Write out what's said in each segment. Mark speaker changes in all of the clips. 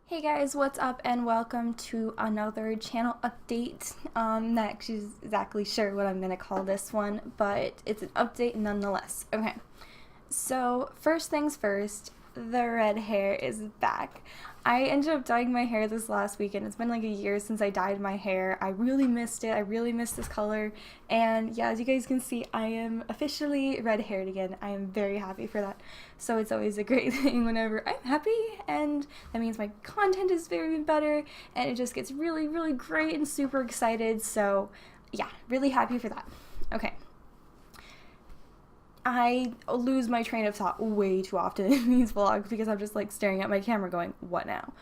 Speaker 1: Hey guys, what's up and welcome to another channel update. Not actually exactly sure what I'm going to call this one, but it's an update nonetheless. Okay, so first things first, the red hair is back. I ended up dyeing my hair this last weekend. It's been like a year since I dyed my hair. I really missed it. I really missed this color. And yeah, as you guys can see, I am officially red haired again. I am very happy for that. So it's always a great thing whenever I'm happy, and that means my content is very better, and it just gets really, really great and super excited. So yeah, really happy for that. Okay. I lose my train of thought way too often in these vlogs because I'm just like staring at my camera going, what now?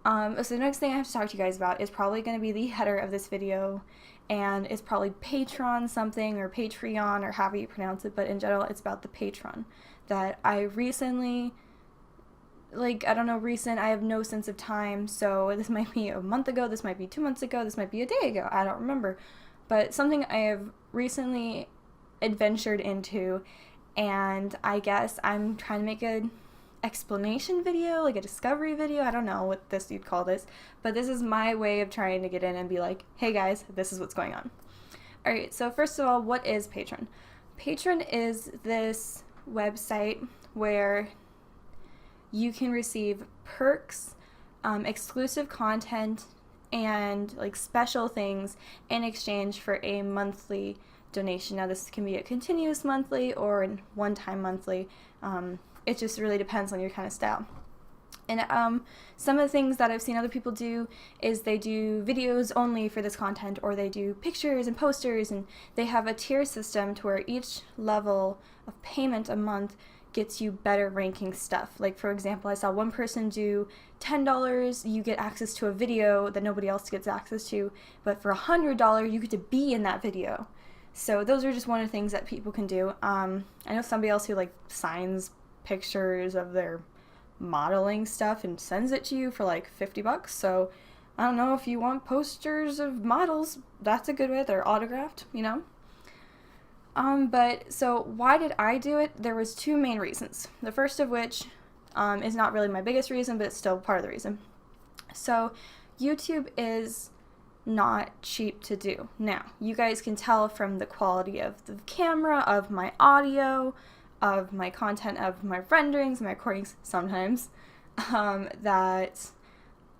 Speaker 1: So the next thing I have to talk to you guys about is probably going to be the header of this video, and it's probably Patreon something or Patreon or however you pronounce it, but in general it's about the Patreon that I recently, I don't know, I have no sense of time, so this might be a month ago, this might be 2 months ago, this might be a day ago, I don't remember, but something I have recently adventured into, and I guess I'm trying to make a explanation video, like a discovery video. I don't know what you'd call this, but this is my way of trying to get in and be like, hey guys, this is what's going on. Alright, so first of all, what is Patreon? Patreon is this website where you can receive perks, exclusive content, and like special things in exchange for a monthly donation. Now this can be a continuous monthly or a one-time monthly. It just really depends on your kind of style. And some of the things that I've seen other people do is they do videos only for this content, or they do pictures and posters, and they have a tier system to where each level of payment a month gets you better ranking stuff. Like for example, I saw one person do $10, you get access to a video that nobody else gets access to, but for $100 you get to be in that video. So those are just one of the things that people can do. I know somebody else who like signs pictures of their modeling stuff and sends it to you for like $50. So I don't know, if you want posters of models, that's a good way. They're autographed, you know. But so why did I do it? There was two main reasons. The first of which is not really my biggest reason, but it's still part of the reason. So YouTube is not cheap to do. Now, you guys can tell from the quality of the camera, of my audio, of my content, of my renderings, my recordings sometimes, that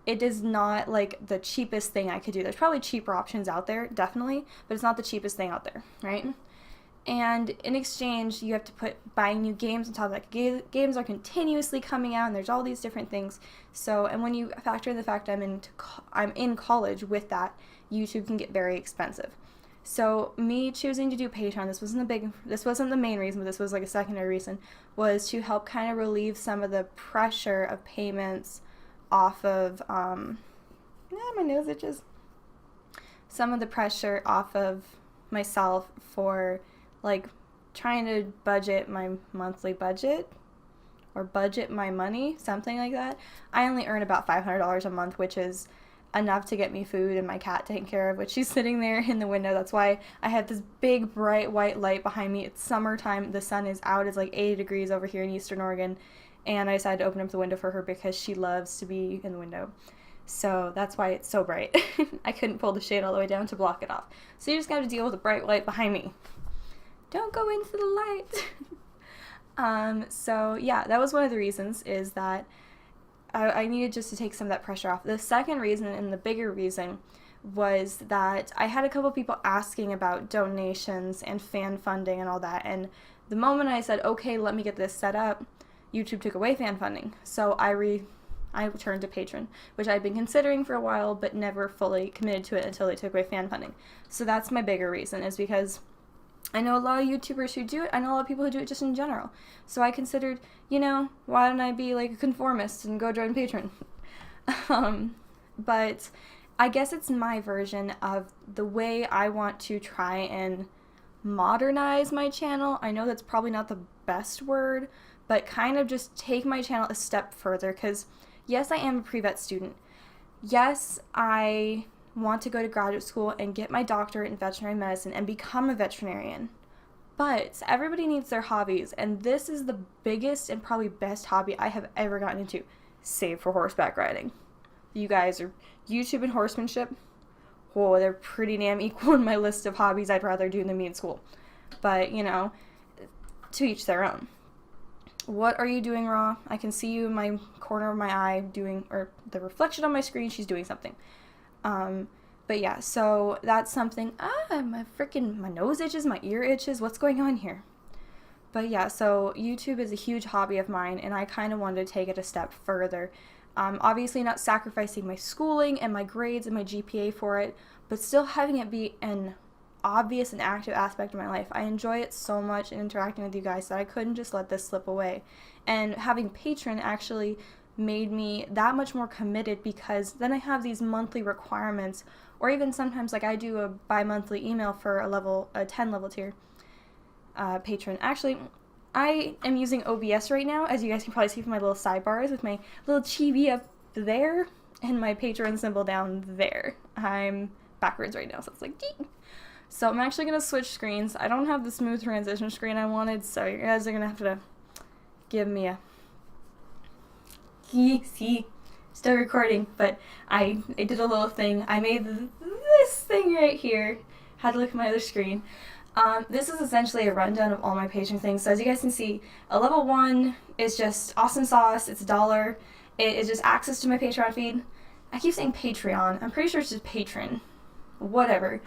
Speaker 1: it is not like the cheapest thing I could do. There's probably cheaper options out there, definitely, but it's not the cheapest thing out there, right? And in exchange, you have to buying new games on top of that. Games are continuously coming out, and there's all these different things. So, and when you factor in the fact I'm in college with that, YouTube can get very expensive. So, me choosing to do Patreon, this wasn't the main reason, but this was like a secondary reason, was to help kind of relieve some of the pressure of payments off of, my nose itches. Some of the pressure off of myself for like trying to budget my monthly budget or budget my money, something like that. I only earn about $500 a month, which is enough to get me food and my cat taken care of, which she's sitting there in the window. That's why I have this big bright white light behind me. It's summertime, the sun is out, it's like 80 degrees over here in Eastern Oregon, and I decided to open up the window for her because she loves to be in the window. So that's why it's so bright. I couldn't pull the shade all the way down to block it off. So you just gotta deal with the bright light behind me. Don't go into the light. So yeah, that was one of the reasons, is that I needed just to take some of that pressure off. The second reason, and the bigger reason, was that I had a couple people asking about donations and fan funding and all that, and the moment I said, okay, let me get this set up, YouTube took away fan funding. So I turned to Patreon, which I'd been considering for a while, but never fully committed to it until they took away fan funding. So that's my bigger reason, is because I know a lot of YouTubers who do it. I know a lot of people who do it just in general. So I considered, why don't I be like a conformist and go join Patreon? But I guess it's my version of the way I want to try and modernize my channel. I know that's probably not the best word, but kind of just take my channel a step further, because yes, I am a pre-vet student. Yes, I want to go to graduate school and get my doctorate in veterinary medicine and become a veterinarian. But everybody needs their hobbies, and this is the biggest and probably best hobby I have ever gotten into, save for horseback riding. you guys are YouTube and horsemanship. Oh, they're pretty damn equal in my list of hobbies I'd rather do than be in school. But, you know, to each their own. What are you doing, Raw? I can see you in my corner of my eye doing, or the reflection on my screen, she's doing something. But yeah, so that's something. My nose itches, my ear itches. What's going on here? But yeah, so YouTube is a huge hobby of mine, and I kind of wanted to take it a step further. Obviously not sacrificing my schooling and my grades and my GPA for it, but still having it be an obvious and active aspect of my life. I enjoy it so much and interacting with you guys that I couldn't just let this slip away. And having Patreon actually made me that much more committed, because then I have these monthly requirements, or even sometimes like I do a bi-monthly email for a 10 level tier patron. Actually, I am using OBS right now, as you guys can probably see from my little sidebars, with my little chibi up there and my Patreon symbol down there. I'm backwards right now, so it's like, dee. So I'm actually going to switch screens. I don't have the smooth transition screen I wanted, so you guys are going to have to give me a... See, still recording, but I did a little thing. I made this thing right here. Had to look at my other screen. This is essentially a rundown of all my Patreon things. So as you guys can see, a level 1 is just awesome sauce. It's $1. It is just access to my Patreon feed. I keep saying Patreon. I'm pretty sure it's just patron. Whatever.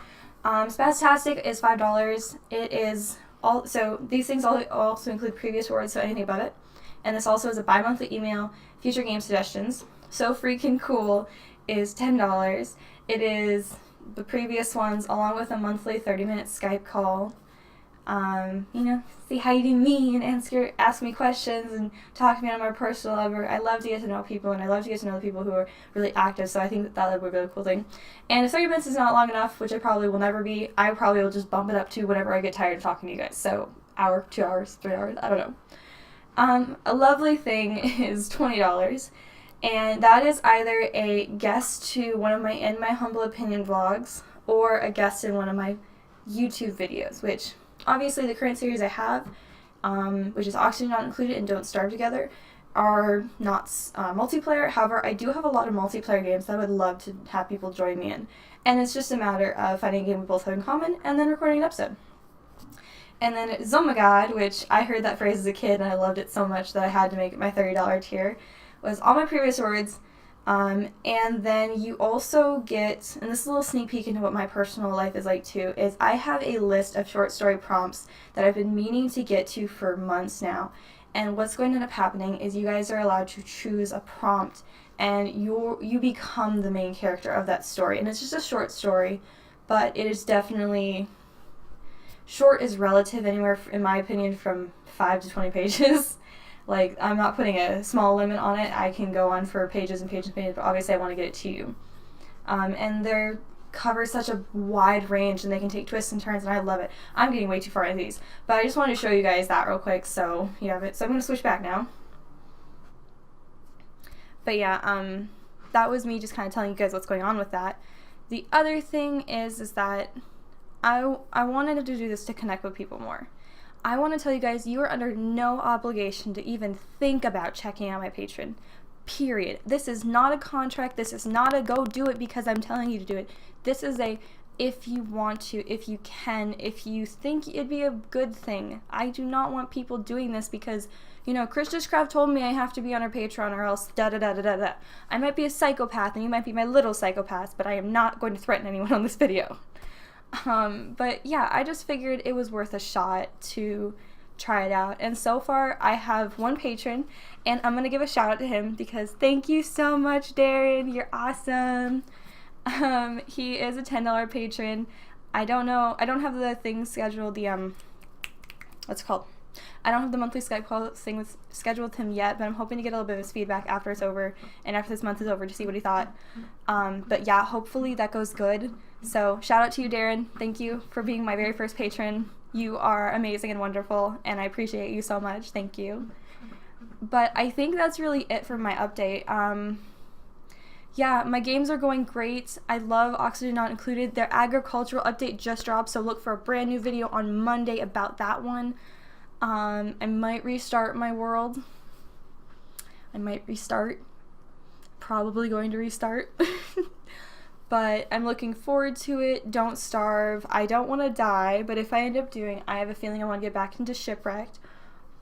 Speaker 1: Spaztastic is $5. It is all, so these things also include previous rewards, so anything above it. And this also is a bi-monthly email, future game suggestions. So Freaking Cool is $10. It is the previous ones, along with a monthly 30-minute Skype call. Say hi to me and ask me questions and talk to me on my personal level. I love to get to know people, and I love to get to know the people who are really active, so I think that would be a really cool thing. And if 30 minutes is not long enough, which I probably will never be, I probably will just bump it up to whenever I get tired of talking to you guys. So, hour, 2 hours, 3 hours, I don't know. A lovely thing is $20, and that is either a guest to one of my In My Humble Opinion vlogs, or a guest in one of my YouTube videos, which obviously the current series I have, which is Oxygen Not Included and Don't Starve Together, are not multiplayer. However, I do have a lot of multiplayer games that I would love to have people join me in, and it's just a matter of finding a game we both have in common and then recording an episode. And then Zomagod, which I heard that phrase as a kid and I loved it so much that I had to make it my $30 tier, was all my previous words. And then you also get, and this is a little sneak peek into what my personal life is like too, is I have a list of short story prompts that I've been meaning to get to for months now. And what's going to end up happening is you guys are allowed to choose a prompt, and you become the main character of that story. And it's just a short story, but it is definitely... Short is relative, anywhere, in my opinion, from 5 to 20 pages. Like, I'm not putting a small limit on it. I can go on for pages and pages and pages, but obviously I want to get it to you. And they cover such a wide range, and they can take twists and turns, and I love it. I'm getting way too far into these, but I just wanted to show you guys that real quick, so you have it. So I'm going to switch back now. But yeah, that was me just kind of telling you guys what's going on with that. The other thing is that I wanted to do this to connect with people more. I want to tell you guys, you are under no obligation to even think about checking out my Patreon. Period. This is not a contract. This is not a go do it because I'm telling you to do it. This is a if you want to, if you can, if you think it'd be a good thing. I do not want people doing this because, Christus Craft told me I have to be on her Patreon or else da-da-da-da-da-da. I might be a psychopath and you might be my little psychopath, but I am not going to threaten anyone on this video. But yeah, I just figured it was worth a shot to try it out. And so far, I have one patron, and I'm going to give a shout out to him because thank you so much, Darren. You're awesome. He is a $10 patron. I don't have the thing scheduled, what's it called? I don't have the monthly Skype call thing scheduled with him yet, but I'm hoping to get a little bit of his feedback after it's over and after this month is over to see what he thought. But yeah, hopefully that goes good. So shout out to you, Darren. Thank you for being my very first patron. You are amazing and wonderful, and I appreciate you so much. Thank you. But I think that's really it for my update. Yeah, my games are going great. I love Oxygen Not Included. Their agricultural update just dropped, so look for a brand new video on Monday about that one. I might restart my world. probably going to restart. But I'm looking forward to it. Don't starve. I don't want to die, but if I end up doing, I have a feeling I want to get back into Shipwrecked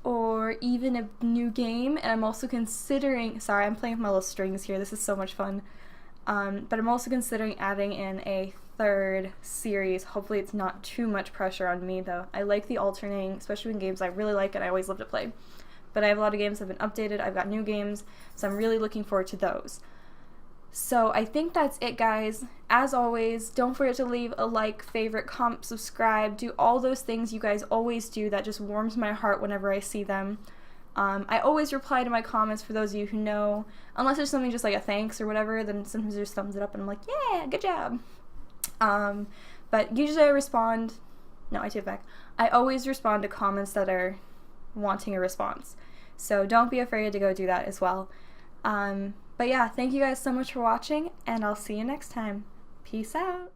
Speaker 1: or even a new game. And I'm also considering, sorry, I'm playing with my little strings here. This is so much fun. But I'm also considering adding in a third series. Hopefully it's not too much pressure on me, though. I like the alternating, especially in games I really like and I always love to play. But I have a lot of games that have been updated. I've got new games, so I'm really looking forward to those. So I think that's it, guys. As always, don't forget to leave a like, favorite, comment, subscribe, do all those things you guys always do. That just warms my heart whenever I see them. I always reply to my comments for those of you who know. Unless there's something just like a thanks or whatever, then sometimes there's thumbs it up and I'm like, yeah, good job. But usually I respond. No, I take it back. I always respond to comments that are wanting a response. So don't be afraid to go do that as well. But yeah, thank you guys so much for watching, and I'll see you next time. Peace out.